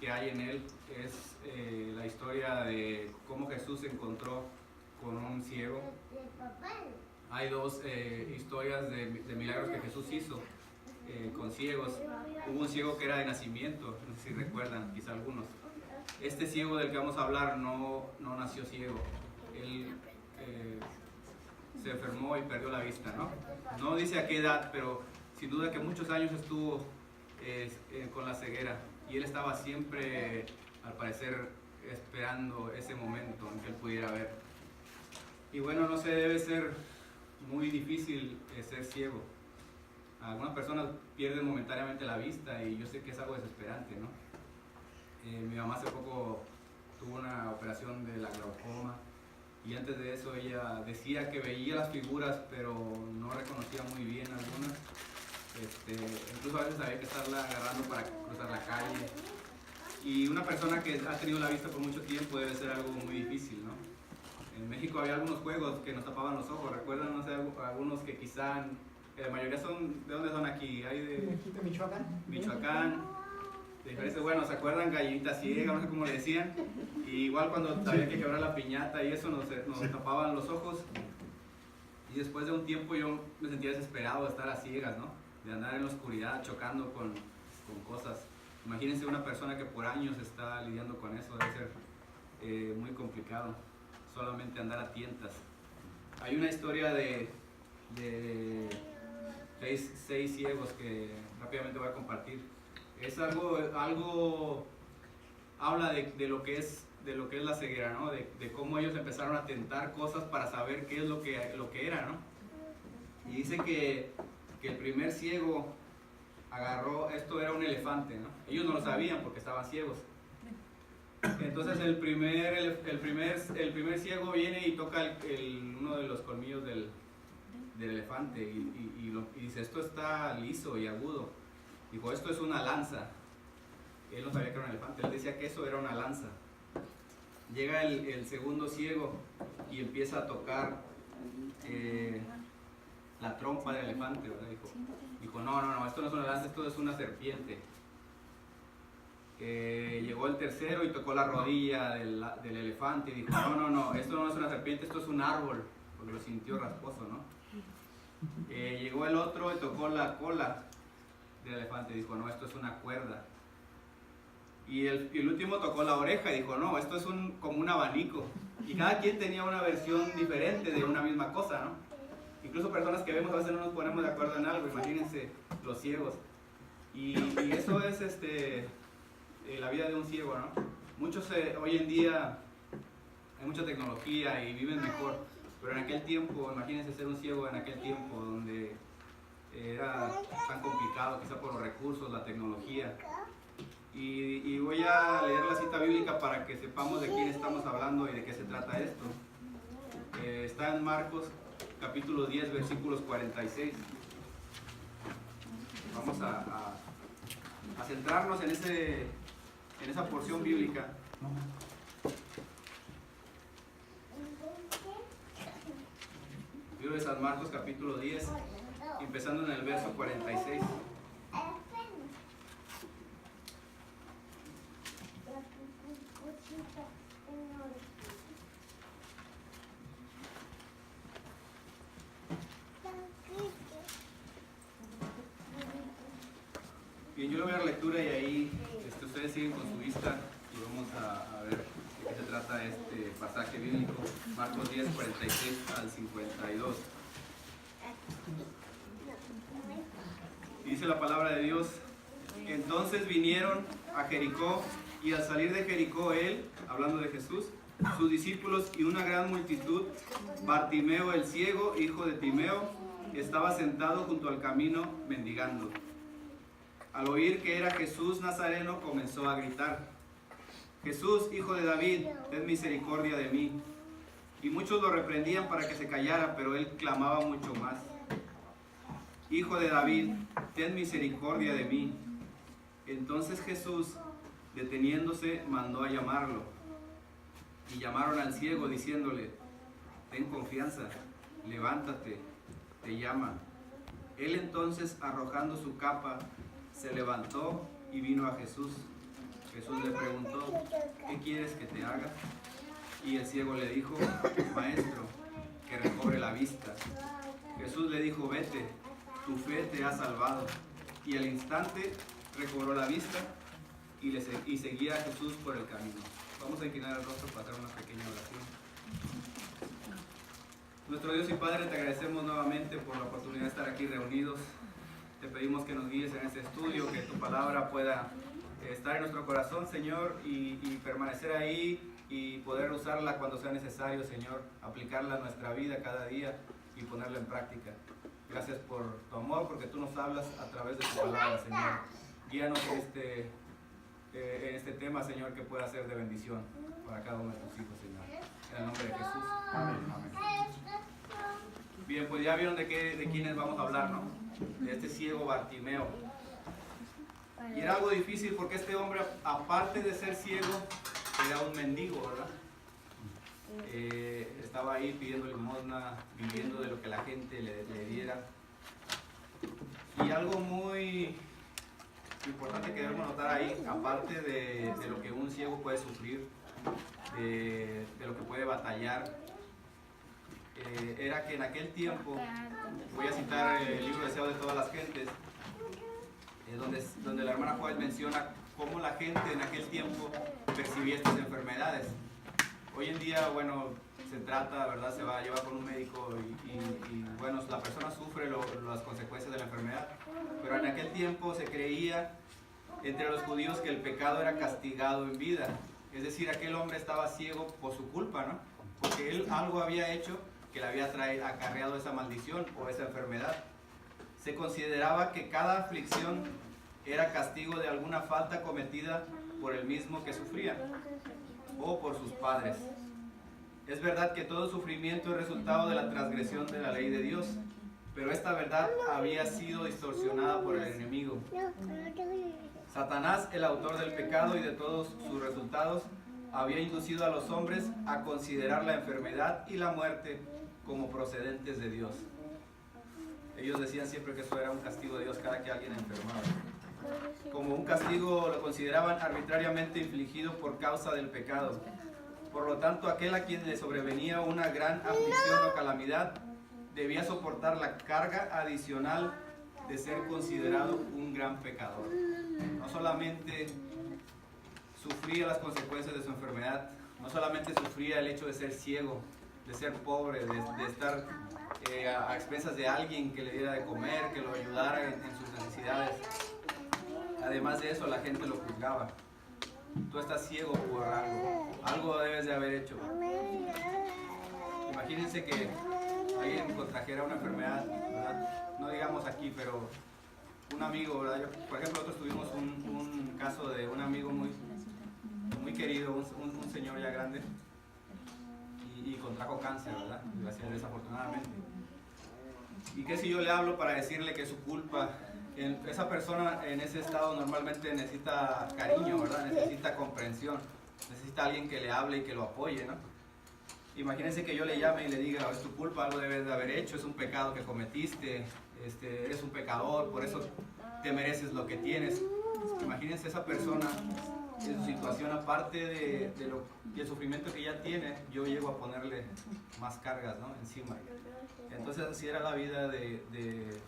que hay en él es la historia de cómo Jesús se encontró con un ciego. Hay dos historias de milagros que Jesús hizo con ciegos. Hubo un ciego que era de nacimiento, no sé si recuerdan, quizá algunos. Este ciego del que vamos a hablar no nació ciego. Él se enfermó y perdió la vista, ¿no? No dice a qué edad, pero sin duda que muchos años estuvo con la ceguera. Y él estaba siempre, al parecer, esperando ese momento en que él pudiera ver. Y bueno, no sé, debe ser muy difícil ser ciego. Algunas personas pierden momentáneamente la vista y yo sé que es algo desesperante, ¿no? Mi mamá hace poco tuvo una operación de la glaucoma y antes de eso ella decía que veía las figuras pero no reconocía muy bien algunas. Incluso a veces había que estarla agarrando para cruzar la calle. Y una persona que ha tenido la vista por mucho tiempo debe ser algo muy difícil, ¿no? En México había algunos juegos que nos tapaban los ojos, ¿recuerdan? No sé, algunos que quizá, la mayoría son, ¿de dónde son aquí? Hay de Michoacán. Michoacán, de diferentes, bueno, ¿se acuerdan? Gallinita ciega, no sé cómo le decían. Y igual cuando había que quebrar la piñata y eso nos tapaban los ojos. Y después de un tiempo yo me sentía desesperado de estar a ciegas, ¿no? De andar en la oscuridad chocando con cosas. Imagínense una persona que por años está lidiando con eso, debe ser muy complicado. Solamente andar a tientas. Hay una historia de 6 ciegos que rápidamente voy a compartir. Es algo habla de lo que es la ceguera, ¿no? De cómo ellos empezaron a tentar cosas para saber qué es lo que era, ¿no? Y dice que el primer ciego agarró, esto era un elefante, ¿no? Ellos no lo sabían porque estaban ciegos. Entonces el primer ciego viene y toca uno de los colmillos del elefante y dice, esto está liso y agudo. Dijo, esto es una lanza. Él no sabía que era un elefante, él decía que eso era una lanza. Llega el segundo ciego y empieza a tocar la trompa del elefante, ¿verdad? Dijo, no, esto no es una lanza, esto es una serpiente. Llegó el tercero y tocó la rodilla del elefante y dijo, no, esto no es una serpiente, esto es un árbol, porque lo sintió rasposo, ¿no? Llegó el otro y tocó la cola del elefante y dijo, no, esto es una cuerda. Y el último tocó la oreja y dijo, no, esto es como un abanico. Y cada quien tenía una versión diferente de una misma cosa, ¿no? Incluso personas que vemos a veces no nos ponemos de acuerdo en algo, imagínense los ciegos. Y eso es la vida de un ciego, ¿no? Muchos hoy en día hay mucha tecnología y viven mejor, pero en aquel tiempo, imagínense ser un ciego en aquel tiempo donde era tan complicado, quizá por los recursos, la tecnología. Y voy a leer la cita bíblica para que sepamos de quién estamos hablando y de qué se trata esto. Está en Marcos capítulo 10 versículos 46. Vamos a centrarnos en esa porción bíblica. Libro de San Marcos capítulo 10, empezando en el verso 46. Bien, yo le voy a dar lectura y ahí ustedes siguen con su vista y vamos a ver de qué se trata este pasaje bíblico. Marcos 10, 46 al 52. Dice la palabra de Dios: entonces vinieron a Jericó, y al salir de Jericó él, hablando de Jesús, sus discípulos y una gran multitud, Bartimeo el ciego, hijo de Timeo, estaba sentado junto al camino mendigando. Al oír que era Jesús Nazareno, comenzó a gritar: Jesús, hijo de David, ten misericordia de mí. Y muchos lo reprendían para que se callara, pero él clamaba mucho más: Hijo de David, ten misericordia de mí. Entonces Jesús, deteniéndose, mandó a llamarlo. Y llamaron al ciego diciéndole: ten confianza, levántate, te llama. Él entonces, arrojando su capa, se levantó y vino a Jesús. Jesús le preguntó, ¿qué quieres que te haga? Y el ciego le dijo, maestro, que recobre la vista. Jesús le dijo, vete, tu fe te ha salvado. Y al instante recobró la vista y seguía a Jesús por el camino. Vamos a inclinar el rostro para hacer una pequeña oración. Nuestro Dios y Padre, te agradecemos nuevamente por la oportunidad de estar aquí reunidos. Te pedimos que nos guíes en este estudio, que tu palabra pueda estar en nuestro corazón, Señor, y permanecer ahí y poder usarla cuando sea necesario, Señor, aplicarla a nuestra vida cada día y ponerla en práctica. Gracias por tu amor, porque tú nos hablas a través de tu palabra, Señor. Guíanos en este tema, Señor, que pueda ser de bendición para cada uno de tus hijos, Señor. En el nombre de Jesús. Amén. Amén. Bien, pues ya vieron de quiénes vamos a hablar, ¿no? De este ciego Bartimeo. Y era algo difícil porque este hombre, aparte de ser ciego, era un mendigo, ¿verdad? Estaba ahí pidiendo limosna, viviendo de lo que la gente le diera. Y algo muy importante que debemos notar ahí, aparte de lo que un ciego puede sufrir, de lo que puede batallar, era que en aquel tiempo, voy a citar el libro Deseo de todas las gentes, donde la hermana Juárez menciona cómo la gente en aquel tiempo percibía estas enfermedades. Hoy en día, bueno, se trata, ¿verdad? Se va a llevar con un médico y bueno, la persona sufre las consecuencias de la enfermedad. Pero en aquel tiempo se creía entre los judíos que el pecado era castigado en vida. Es decir, aquel hombre estaba ciego por su culpa, ¿no? Porque él algo había hecho que le había acarreado esa maldición o esa enfermedad. Se consideraba que cada aflicción era castigo de alguna falta cometida por el mismo que sufría o por sus padres. Es verdad que todo sufrimiento es resultado de la transgresión de la ley de Dios, pero esta verdad había sido distorsionada por el enemigo. Satanás, el autor del pecado y de todos sus resultados, había inducido a los hombres a considerar la enfermedad y la muerte como procedentes de Dios. Ellos decían siempre que eso era un castigo de Dios cada que alguien enfermaba. Como un castigo lo consideraban arbitrariamente infligido por causa del pecado. Por lo tanto, aquel a quien le sobrevenía una gran aflicción o calamidad debía soportar la carga adicional de ser considerado un gran pecador. No solamente sufría las consecuencias de su enfermedad, no solamente sufría el hecho de ser ciego, de ser pobre, de estar a expensas de alguien que le diera de comer, que lo ayudara en sus necesidades. Además de eso, la gente lo juzgaba. Tú estás ciego por algo debes de haber hecho. Imagínense que alguien contrajera una enfermedad, ¿verdad? No digamos aquí, pero un amigo, ¿verdad? Por ejemplo, nosotros tuvimos un caso de un amigo muy querido, un señor ya grande, y contrajo cáncer, ¿verdad? Desafortunadamente. ¿Y qué si yo le hablo para decirle que su culpa? Esa persona en ese estado normalmente necesita cariño, ¿verdad? Necesita comprensión, necesita alguien que le hable y que lo apoye, ¿no? Imagínense que yo le llame y le diga, es tu culpa, algo debes de haber hecho, es un pecado que cometiste, eres un pecador, por eso te mereces lo que tienes. Imagínense esa persona en su situación, aparte del sufrimiento que ya tiene, yo llego a ponerle más cargas, ¿no? Encima. Entonces así era la vida de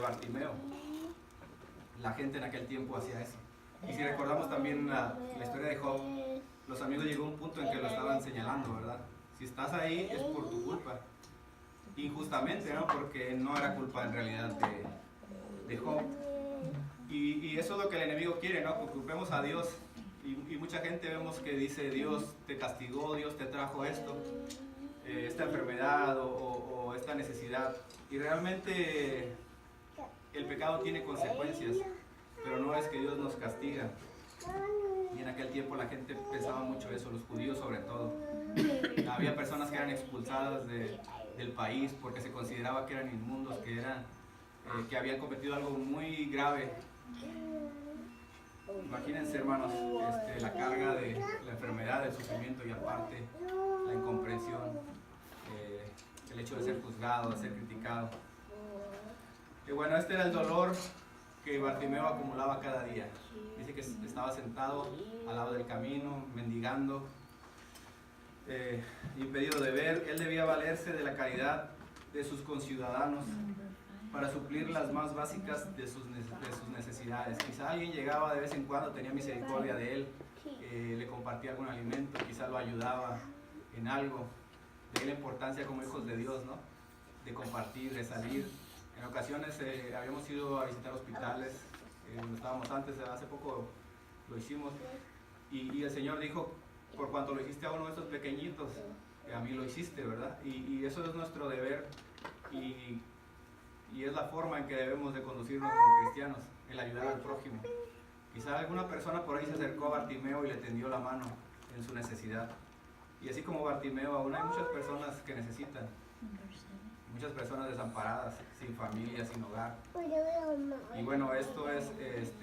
Bartimeo. La gente en aquel tiempo hacía eso. Y si recordamos también la historia de Job, los amigos llegó a un punto en que lo estaban señalando, ¿verdad? Si estás ahí es por tu culpa. Injustamente, ¿no? Porque no era culpa en realidad de Job. Y eso es lo que el enemigo quiere, ¿no? Que culpemos a Dios. Y mucha gente vemos que dice, Dios te castigó, Dios te trajo esto, esta enfermedad o esta necesidad. Y realmente el pecado tiene consecuencias, pero no es que Dios nos castiga. Y en aquel tiempo la gente pensaba mucho eso, los judíos sobre todo. Había personas que eran expulsadas del país porque se consideraba que eran inmundos, que habían cometido algo muy grave. Imagínense, hermanos, la carga de la enfermedad, del sufrimiento y aparte la incomprensión, el hecho de ser juzgado, de ser criticado. Y bueno, este era el dolor que Bartimeo acumulaba cada día. Dice que estaba sentado al lado del camino, mendigando, impedido de ver. Él debía valerse de la caridad de sus conciudadanos para suplir las más básicas de sus necesidades. Quizá alguien llegaba de vez en cuando, tenía misericordia de él, le compartía algún alimento, quizá lo ayudaba en algo. De ahí la importancia como hijos de Dios, ¿no? De compartir, de salir. En ocasiones habíamos ido a visitar hospitales, donde estábamos antes, hace poco lo hicimos, y el Señor dijo, por cuanto lo hiciste a uno de estos pequeñitos, a mí lo hiciste, ¿verdad? Y eso es nuestro deber, y es la forma en que debemos de conducirnos como cristianos, el ayudar al prójimo. Quizá alguna persona por ahí se acercó a Bartimeo y le tendió la mano en su necesidad. Y así como Bartimeo, aún hay muchas personas que necesitan. Muchas personas desamparadas, sin familia, sin hogar. Y bueno, esto es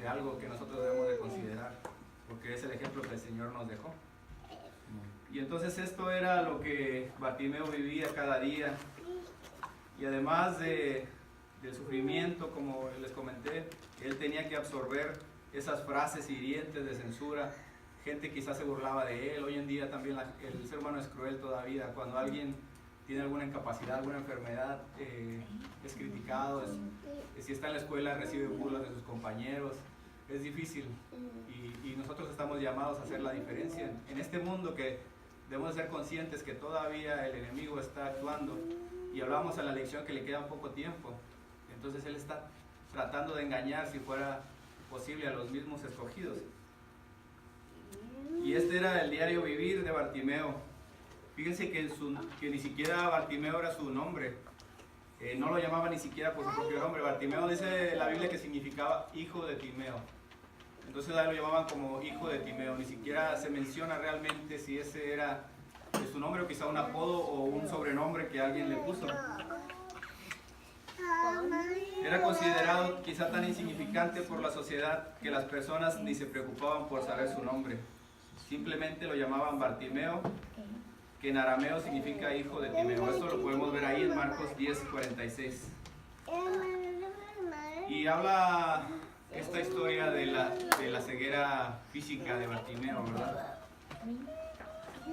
algo que nosotros debemos de considerar, porque es el ejemplo que el Señor nos dejó. Y entonces esto era lo que Bartimeo vivía cada día. Y además del sufrimiento, como les comenté, él tenía que absorber esas frases hirientes de censura. Gente quizás se burlaba de él. Hoy en día también el ser humano es cruel todavía. Cuando alguien tiene alguna incapacidad, alguna enfermedad, es criticado. Si está en la escuela recibe burlas de sus compañeros. Es difícil y nosotros estamos llamados a hacer la diferencia en este mundo, que debemos ser conscientes que todavía el enemigo está actuando, y hablamos en la lección que le queda poco tiempo. Entonces él está tratando de engañar, si fuera posible, a los mismos escogidos. Y este era el diario vivir de Bartimeo. Fíjense que ni siquiera Bartimeo era su nombre, no lo llamaba ni siquiera por su propio nombre. Bartimeo, dice la Biblia, que significaba hijo de Timeo. Entonces a él lo llamaban como hijo de Timeo. Ni siquiera se menciona realmente si ese era su nombre, o quizá un apodo o un sobrenombre que alguien le puso. Era considerado quizá tan insignificante por la sociedad que las personas ni se preocupaban por saber su nombre. Simplemente lo llamaban Bartimeo, que en arameo significa hijo de Timeo. Esto lo podemos ver ahí en Marcos 10:46. Y habla esta historia de la ceguera física de Bartimeo, ¿verdad?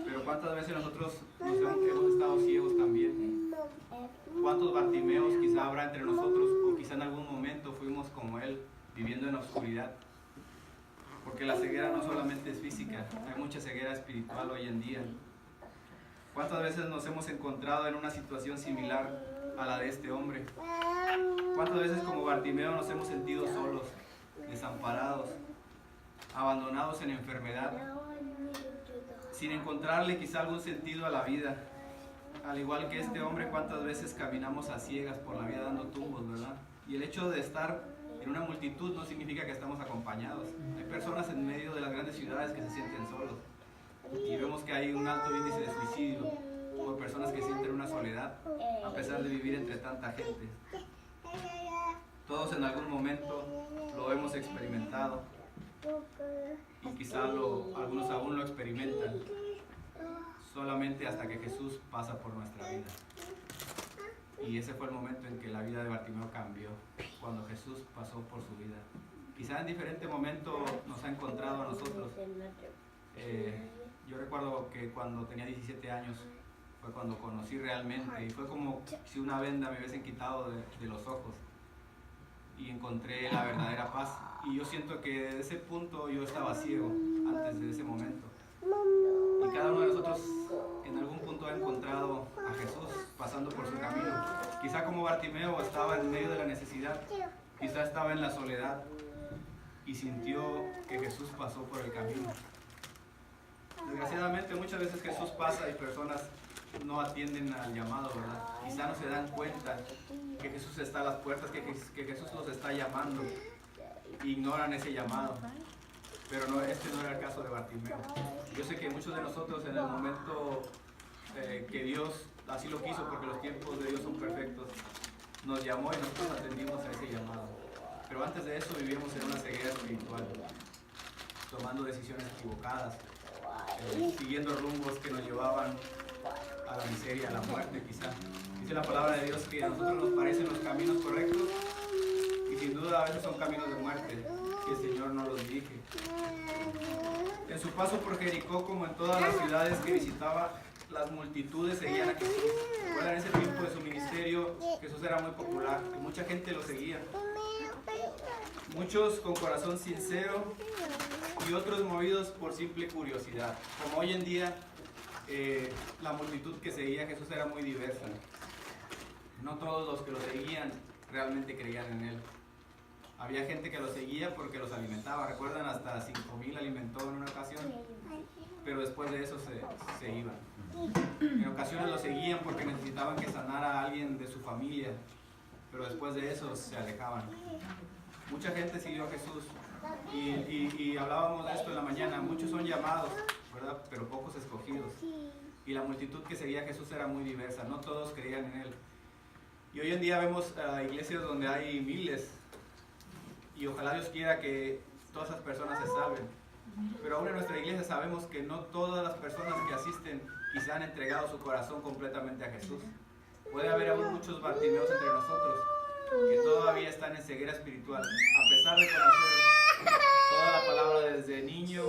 Pero ¿cuántas veces nosotros hemos estado ciegos también? ¿Cuántos Bartimeos quizá habrá entre nosotros, o quizá en algún momento fuimos como él, viviendo en la oscuridad? Porque la ceguera no solamente es física, hay mucha ceguera espiritual hoy en día. ¿Cuántas veces nos hemos encontrado en una situación similar a la de este hombre? ¿Cuántas veces como Bartimeo nos hemos sentido solos, desamparados, abandonados en enfermedad, sin encontrarle quizá algún sentido a la vida? Al igual que este hombre, ¿cuántas veces caminamos a ciegas por la vida dando tumbos, verdad? Y el hecho de estar en una multitud no significa que estamos acompañados. Hay personas en medio de las grandes ciudades que se sienten solos. Y vemos que hay un alto índice de suicidio por personas que sienten una soledad a pesar de vivir entre tanta gente. Todos en algún momento lo hemos experimentado, y quizá algunos aún lo experimentan, solamente hasta que Jesús pasa por nuestra vida. Y ese fue el momento en que la vida de Bartimeo cambió, cuando Jesús pasó por su vida. Quizá en diferente momento nos ha encontrado a nosotros. Yo recuerdo que cuando tenía 17 años fue cuando conocí realmente, y fue como si una venda me hubiesen quitado de los ojos, y encontré la verdadera paz. Y yo siento que desde ese punto yo estaba ciego antes de ese momento. Y cada uno de nosotros en algún punto ha encontrado a Jesús pasando por su camino. Quizá como Bartimeo estaba en medio de la necesidad, quizá estaba en la soledad y sintió que Jesús pasó por el camino. Desgraciadamente muchas veces Jesús pasa y personas no atienden al llamado, ¿verdad? Quizá no se dan cuenta que Jesús está a las puertas, que Jesús los está llamando, e ignoran ese llamado. Pero este no era el caso de Bartimeo. Yo sé que muchos de nosotros en el momento que Dios así lo quiso, porque los tiempos de Dios son perfectos, nos llamó y nosotros atendimos a ese llamado. Pero antes de eso vivíamos en una ceguera espiritual, tomando decisiones equivocadas, siguiendo rumbos que nos llevaban a la miseria, a la muerte quizá. Dice la palabra de Dios que a nosotros nos parecen los caminos correctos, y sin duda a veces son caminos de muerte que el Señor no los dirige. En su paso por Jericó, como en todas las ciudades que visitaba, las multitudes seguían a Jesús. Recuerda, en ese tiempo de su ministerio, Jesús era muy popular y mucha gente lo seguía. Muchos con corazón sincero y otros movidos por simple curiosidad. Como hoy en día, la multitud que seguía a Jesús era muy diversa. No todos los que lo seguían realmente creían en él. Había gente que lo seguía porque los alimentaba. Recuerdan, hasta 5,000 alimentó en una ocasión, pero después de eso se iban. En ocasiones lo seguían porque necesitaban que sanara a alguien de su familia, pero después de eso se alejaban. Mucha gente siguió a Jesús y hablábamos de esto en la mañana. Muchos son llamados, ¿verdad?, pero pocos escogidos. Y la multitud que seguía a Jesús era muy diversa, no todos creían en él. Y hoy en día vemos iglesias donde hay miles, y ojalá Dios quiera que todas esas personas se salven. Pero aún en nuestra iglesia sabemos que no todas las personas que asisten quizá han entregado su corazón completamente a Jesús. Puede haber aún muchos Bartimeos entre nosotros que todavía están en ceguera espiritual, a pesar de conocer toda la palabra desde niño,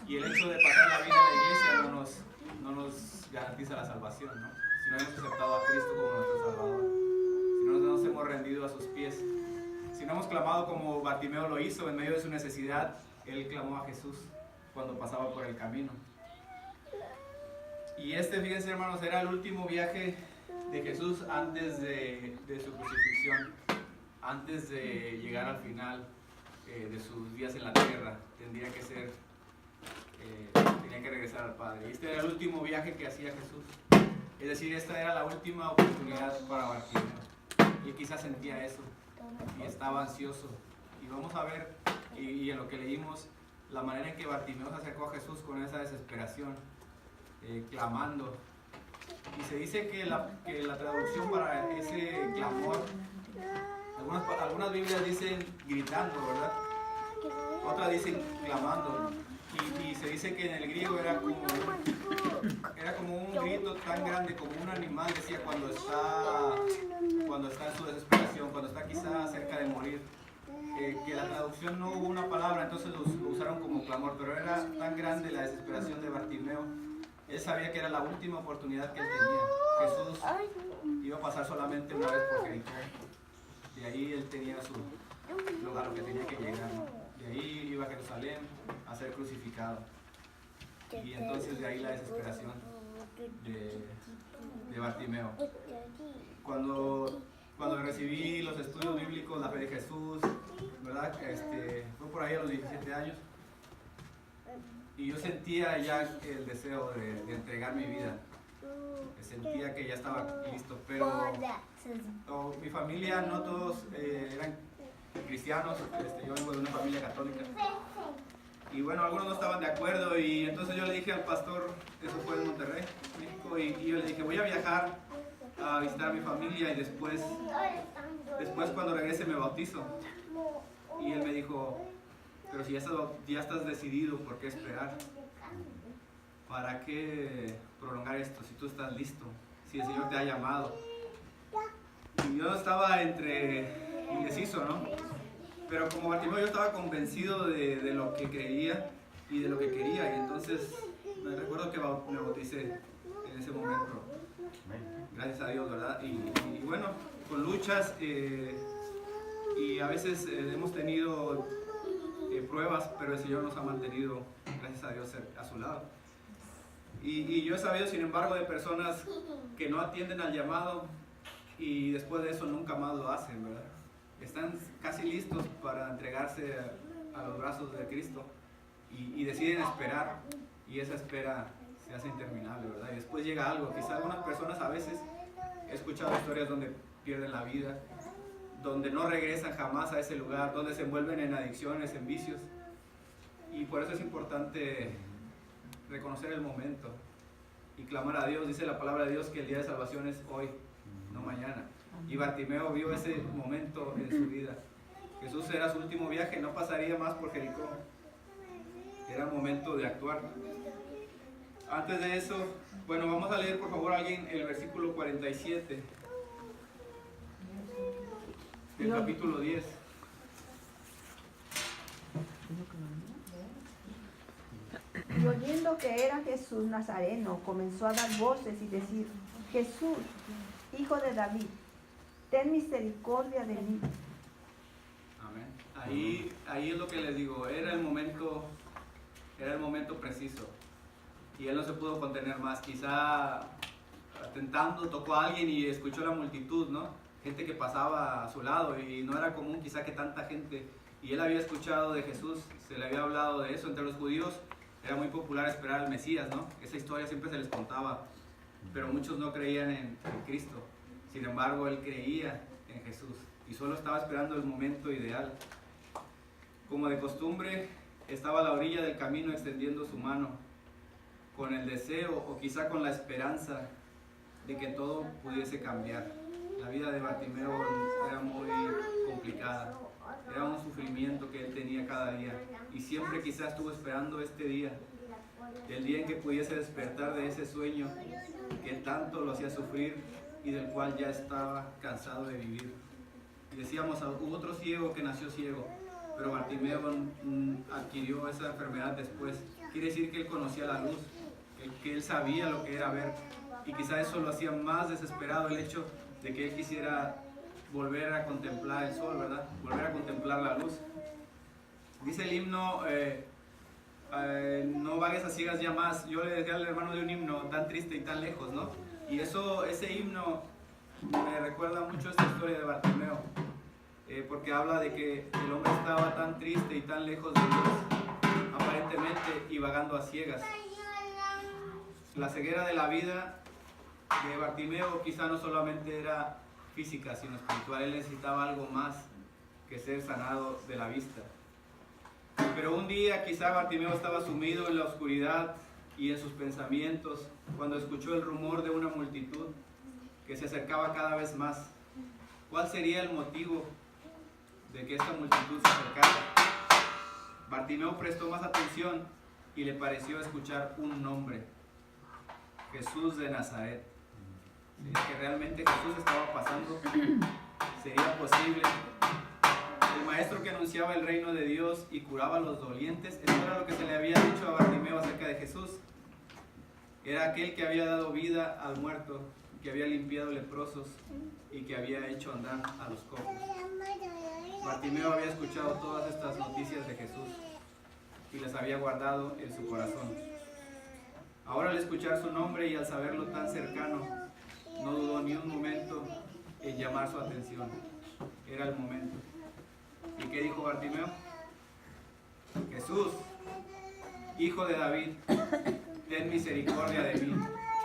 y el hecho de pasar la vida en la iglesia no nos garantiza la salvación, ¿no? Si no hemos aceptado a Cristo como nuestro Salvador, si no nos hemos rendido a sus pies, si no hemos clamado como Bartimeo lo hizo en medio de su necesidad. Él clamó a Jesús cuando pasaba por el camino. Y fíjense, hermanos, era el último viaje de Jesús antes de su crucifixión, antes de llegar al final de sus días en la tierra. Tenía que regresar al Padre. Y este era el último viaje que hacía Jesús. Es decir, esta era la última oportunidad para Bartimeo. Y quizás sentía eso y estaba ansioso. Y vamos a ver, y en lo que leímos, la manera en que Bartimeo se acercó a Jesús con esa desesperación, clamando. Y se dice que la traducción para ese clamor, algunas Biblias dicen gritando, ¿verdad? Otras dicen clamando. Y se dice que en el griego era como un grito tan grande como un animal decía cuando está en su desesperación, cuando está quizá cerca de morir. Que la traducción no hubo una palabra, entonces lo usaron como clamor, pero era tan grande la desesperación de Bartimeo. Él sabía que era la última oportunidad que él tenía. Jesús iba a pasar solamente una vez por Jericó. De ahí él tenía su lugar, lo que tenía que llegar, ¿no? De ahí iba a Jerusalén a ser crucificado. Y entonces de ahí la desesperación de Bartimeo. Cuando recibí los estudios bíblicos, la fe de Jesús, ¿verdad? Fue por ahí a los 17 años. Y yo sentía ya el deseo de entregar mi vida. Sentía que ya estaba listo, pero mi familia no todos eran cristianos. Yo vengo de una familia católica. Y bueno, algunos no estaban de acuerdo, y entonces yo le dije al pastor, eso fue en Monterrey, México, y yo le dije, voy a viajar a visitar a mi familia y después cuando regrese me bautizo. Y él me dijo, pero si ya estás decidido, ¿por qué esperar? ¿Para qué prolongar esto si tú estás listo? Si el Señor te ha llamado. Y yo estaba indeciso, ¿no? Pero como Bartimeo yo estaba convencido de lo que creía y de lo que quería, y entonces me recuerdo que me bauticé en ese momento. Gracias a Dios, ¿verdad? Y bueno, con luchas y a veces hemos tenido pruebas, pero el Señor nos ha mantenido, gracias a Dios, a su lado. Y yo he sabido, sin embargo, de personas que no atienden al llamado y después de eso nunca más lo hacen, ¿verdad? Están casi listos para entregarse a los brazos de Cristo y deciden esperar, y esa espera se hace interminable, ¿verdad? Y después llega algo. Quizá algunas personas, a veces he escuchado historias donde pierden la vida, donde no regresan jamás a ese lugar, donde se envuelven en adicciones, en vicios. Y por eso es importante reconocer el momento y clamar a Dios. Dice la palabra de Dios que el día de salvación es hoy, no mañana. Y Bartimeo vio ese momento en su vida. Jesús era su último viaje, no pasaría más por Jericó. Era momento de actuar. Antes de eso, bueno, vamos a leer por favor alguien el versículo 47. el capítulo 10. Y oyendo que era Jesús Nazareno, comenzó a dar voces y decir: Jesús, hijo de David, ten misericordia de mí. Amén. Ahí es lo que les digo, era el momento preciso. Y él no se pudo contener más. Quizá atentando tocó a alguien y escuchó la multitud, ¿no? Gente que pasaba a su lado, y no era común quizá que tanta gente. Y él había escuchado de Jesús, se le había hablado de eso. Entre los judíos era muy popular esperar al Mesías, ¿no? Esa historia siempre se les contaba, pero muchos no creían en Cristo. Sin embargo, él creía en Jesús y solo estaba esperando el momento ideal. Como de costumbre, estaba a la orilla del camino extendiendo su mano, con el deseo o quizá con la esperanza de que todo pudiese cambiar. La vida de Bartimeo era muy complicada, era un sufrimiento que él tenía cada día, y siempre quizás estuvo esperando este día, el día en que pudiese despertar de ese sueño que tanto lo hacía sufrir y del cual ya estaba cansado de vivir. Y decíamos, hubo otro ciego que nació ciego, pero Bartimeo adquirió esa enfermedad después. Quiere decir que él conocía la luz, que él sabía lo que era ver, y quizá eso lo hacía más desesperado, el hecho de que él quisiera volver a contemplar el sol, ¿verdad? Volver a contemplar la luz. Dice el himno, no vagues a ciegas ya más. Yo le decía al hermano de un himno tan triste y tan lejos, ¿no? Y ese himno me recuerda mucho esta historia de Bartimeo, porque habla de que el hombre estaba tan triste y tan lejos de Dios, aparentemente, y vagando a ciegas. La ceguera de la vida de Bartimeo quizá no solamente era física, sino espiritual. Él necesitaba algo más que ser sanado de la vista. Pero un día quizá Bartimeo estaba sumido en la oscuridad y en sus pensamientos cuando escuchó el rumor de una multitud que se acercaba cada vez más. ¿Cuál sería el motivo de que esta multitud se acercara? Bartimeo prestó más atención y le pareció escuchar un nombre: Jesús de Nazaret. Que realmente Jesús estaba pasando, sería posible. El maestro que anunciaba el reino de Dios y curaba a los dolientes, eso era lo que se le había dicho a Bartimeo acerca de Jesús. Era aquel que había dado vida al muerto, que había limpiado leprosos y que había hecho andar a los cojos. Bartimeo había escuchado todas estas noticias de Jesús y las había guardado en su corazón. Ahora, al escuchar su nombre y al saberlo tan cercano, no dudó ni un momento en llamar su atención. Era el momento. ¿Y qué dijo Bartimeo? Jesús, hijo de David, ten misericordia de mí.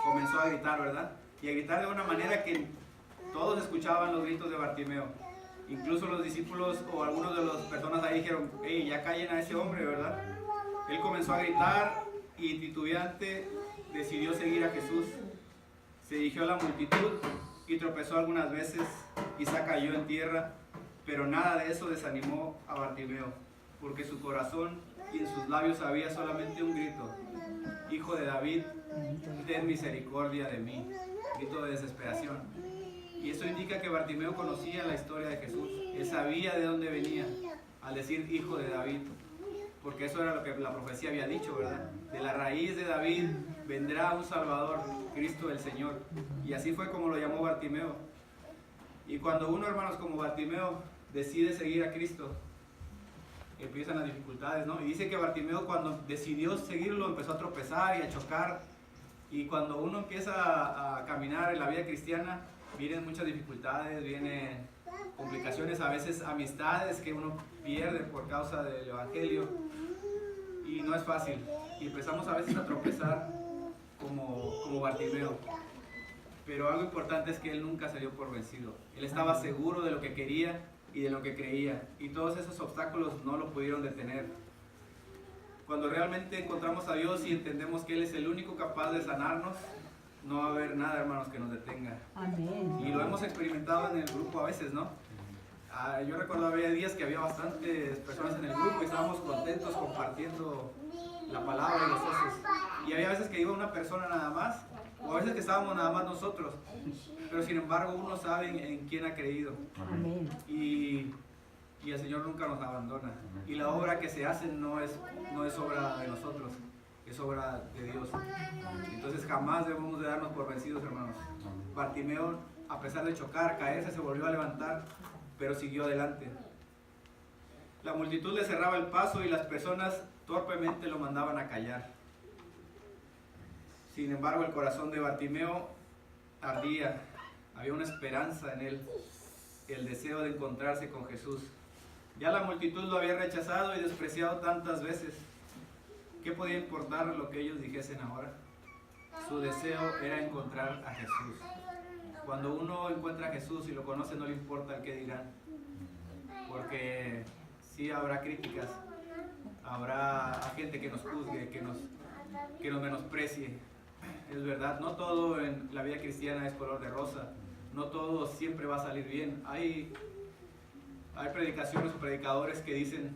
Comenzó a gritar, ¿verdad? Y a gritar de una manera que todos escuchaban los gritos de Bartimeo. Incluso los discípulos o algunos de las personas ahí dijeron: hey, ya callen a ese hombre, ¿verdad? Él comenzó a gritar y titubeante decidió seguir a Jesús. Se dirigió a la multitud y tropezó algunas veces, quizá cayó en tierra, pero nada de eso desanimó a Bartimeo, porque su corazón y en sus labios había solamente un grito: Hijo de David, ten misericordia de mí. Grito de desesperación. Y eso indica que Bartimeo conocía la historia de Jesús. Él sabía de dónde venía al decir Hijo de David, porque eso era lo que la profecía había dicho, ¿verdad? De la raíz de David vendrá un Salvador, Cristo el Señor. Y así fue como lo llamó Bartimeo. Y cuando uno, hermanos, como Bartimeo decide seguir a Cristo, empiezan las dificultades, ¿no? Y dice que Bartimeo, cuando decidió seguirlo, empezó a tropezar y a chocar. Y cuando uno empieza a caminar en la vida cristiana, vienen muchas dificultades, vienen complicaciones, a veces amistades que uno pierde por causa del Evangelio. Y no es fácil. Y empezamos a veces a tropezar como Bartimeo. Pero algo importante es que él nunca se dio por vencido. Él estaba seguro de lo que quería y de lo que creía. Y todos esos obstáculos no lo pudieron detener. Cuando realmente encontramos a Dios y entendemos que Él es el único capaz de sanarnos, no va a haber nada, hermanos, que nos detenga. Amén. Y lo hemos experimentado en el grupo a veces, ¿no? Yo recuerdo había días que había bastantes personas en el grupo y estábamos contentos compartiendo la palabra y los osos. Y había veces que iba una persona nada más O a veces que estábamos nada más nosotros, pero sin embargo uno sabe en quién ha creído. Amén. Y el Señor nunca nos abandona. Y la obra que se hace no es obra de nosotros, es obra de Dios. Entonces jamás debemos de darnos por vencidos, hermanos. Bartimeo, a pesar de chocar, caerse, se volvió a levantar, pero siguió adelante. La multitud le cerraba el paso y las personas torpemente lo mandaban a callar. Sin embargo, el corazón de Bartimeo ardía. Había una esperanza en él, el deseo de encontrarse con Jesús. Ya la multitud lo había rechazado y despreciado tantas veces. ¿Qué podía importar lo que ellos dijesen ahora? Su deseo era encontrar a Jesús. Cuando uno encuentra a Jesús y lo conoce, no le importa el que dirán. Porque sí habrá críticas, habrá gente que nos juzgue, que nos menosprecie. Es verdad, no todo en la vida cristiana es color de rosa. No todo siempre va a salir bien. Hay predicaciones o predicadores que dicen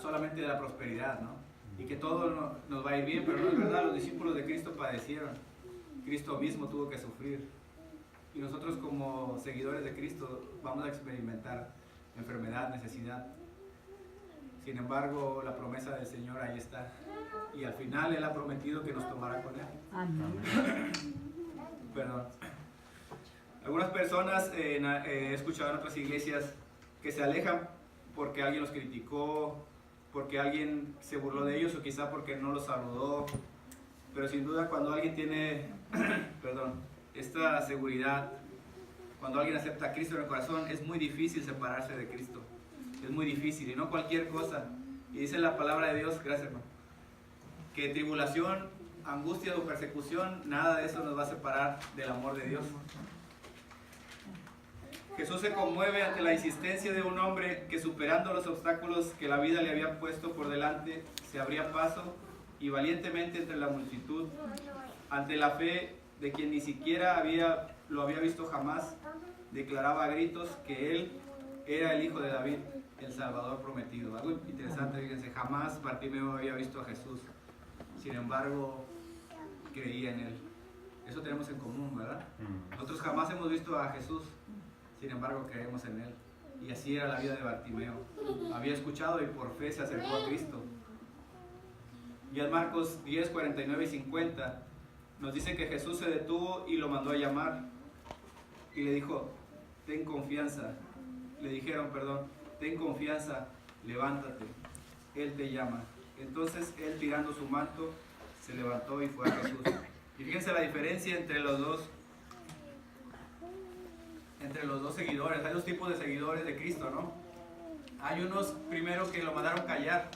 solamente de la prosperidad, ¿no? Y que todo nos va a ir bien, pero no es verdad. Los discípulos de Cristo padecieron. Cristo mismo tuvo que sufrir. Y nosotros como seguidores de Cristo vamos a experimentar enfermedad, necesidad. Sin embargo, la promesa del Señor ahí está. Y al final Él ha prometido que nos tomará con Él. Amén. Perdón. Algunas personas he escuchado en otras iglesias que se alejan porque alguien los criticó, porque alguien se burló de ellos o quizá porque no los saludó. Pero sin duda cuando alguien tiene esta seguridad, cuando alguien acepta a Cristo en el corazón, es muy difícil separarse de Cristo. Es muy difícil y no cualquier cosa. Y dice la palabra de Dios, gracias hermano, que tribulación, angustia o persecución, nada de eso nos va a separar del amor de Dios. Jesús se conmueve ante la insistencia de un hombre que, superando los obstáculos que la vida le había puesto por delante, se abría paso y valientemente entre la multitud, ante la fe de quien ni siquiera lo había visto jamás, declaraba a gritos que él era el Hijo de David, el Salvador prometido. Algo interesante, fíjense, jamás Bartimeo había visto a Jesús, sin embargo creía en él. Eso tenemos en común, ¿verdad? Nosotros jamás hemos visto a Jesús, sin embargo creemos en él. Y así era la vida de Bartimeo. Había escuchado y por fe se acercó a Cristo. Y en Marcos 10, 49 y 50 nos dice que Jesús se detuvo y lo mandó a llamar. Y le dijo, ten confianza. Le dijeron, ten confianza, levántate. Él te llama. Entonces él, tirando su manto, se levantó y fue a Jesús. Y fíjense la diferencia entre los dos seguidores. Hay dos tipos de seguidores de Cristo, ¿no? Hay unos primero que lo mandaron callar.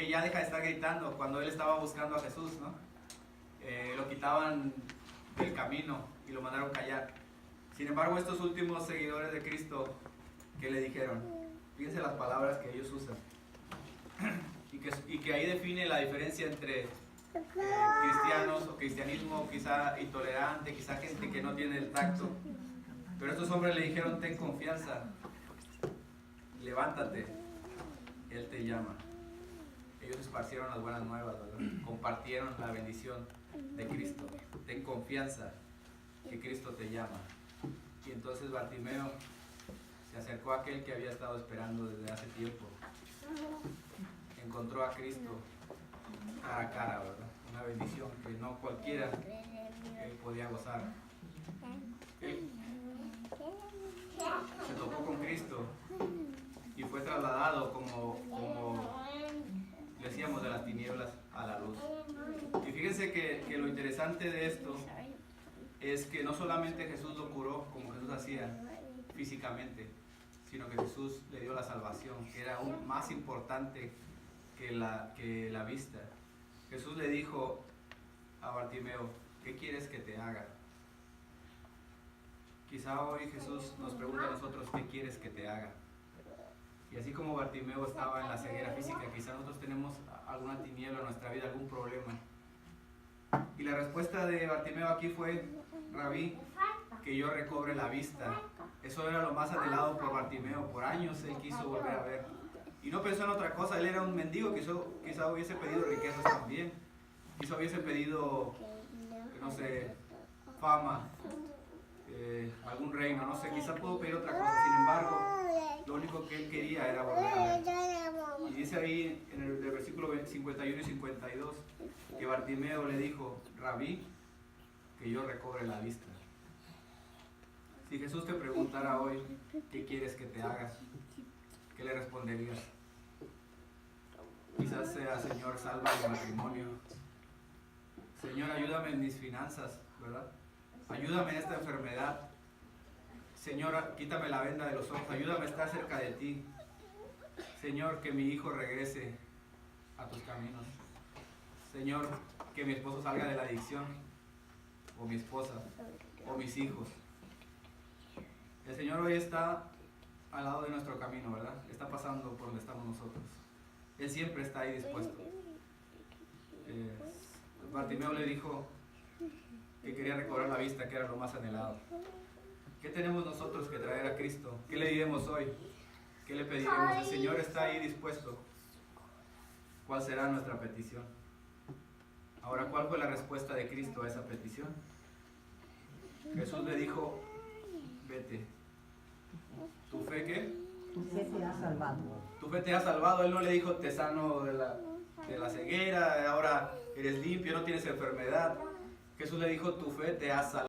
Ya deja de estar gritando cuando él estaba buscando a Jesús, ¿no? Lo quitaban del camino y lo mandaron callar. Sin embargo, estos últimos seguidores de Cristo, ¿qué le dijeron? Fíjense las palabras que ellos usan. Y que ahí define la diferencia entre cristianos o cristianismo quizá intolerante, quizá gente que no tiene el tacto. Pero estos hombres le dijeron, ten confianza, levántate, Él te llama. Ellos esparcieron las buenas nuevas, ¿verdad? Compartieron la bendición de Cristo. Ten confianza que Cristo te llama. Y entonces Bartimeo se acercó a aquel que había estado esperando desde hace tiempo. Encontró a Cristo cara a cara, ¿verdad? Una bendición que no cualquiera podía gozar. Él se topó con Cristo y fue trasladado como decíamos, de las tinieblas a la luz. Y fíjense que lo interesante de esto es que no solamente Jesús lo curó como Jesús hacía físicamente, sino que Jesús le dio la salvación, que era aún más importante que la vista. Jesús le dijo a Bartimeo, ¿qué quieres que te haga? Quizá hoy Jesús nos pregunta a nosotros, ¿qué quieres que te haga? Y así como Bartimeo estaba en la ceguera física, quizá nosotros tenemos alguna tiniebla en nuestra vida, algún problema. Y la respuesta de Bartimeo aquí fue, Rabí, que yo recobre la vista. Eso era lo más anhelado por Bartimeo. Por años él quiso volver a ver. Y no pensó en otra cosa, él era un mendigo, quizá hubiese pedido riquezas también. quizá hubiese pedido, no sé, fama, algún reino, no sé, quizá pudo pedir otra cosa. Sin embargo, lo único que él quería era volver a ver. Y dice ahí en el versículo 51 y 52 que Bartimeo le dijo: Rabí, que yo recobre la vista. Si Jesús te preguntara hoy, ¿qué quieres que te haga? ¿Qué le responderías? Quizás sea: Señor, salva mi matrimonio. Señor, ayúdame en mis finanzas, ¿verdad? Ayúdame en esta enfermedad. Señor, quítame la venda de los ojos. Ayúdame a estar cerca de ti. Señor, que mi hijo regrese a tus caminos. Señor, que mi esposo salga de la adicción, o mi esposa, o mis hijos. El Señor hoy está al lado de nuestro camino, ¿verdad? Está pasando por donde estamos nosotros. Él siempre está ahí dispuesto. Bartimeo le dijo que quería recobrar la vista, que era lo más anhelado. ¿Qué tenemos nosotros que traer a Cristo? ¿Qué le diremos hoy? ¿Qué le pediremos? El Señor está ahí dispuesto. ¿Cuál será nuestra petición? Ahora, ¿cuál fue la respuesta de Cristo a esa petición? Jesús le dijo: vete. ¿Tu fe qué? Tu fe te ha salvado. Tu fe te ha salvado. Él no le dijo: te sano de la ceguera, ahora eres limpio, no tienes enfermedad. Jesús le dijo: tu fe te ha salvado.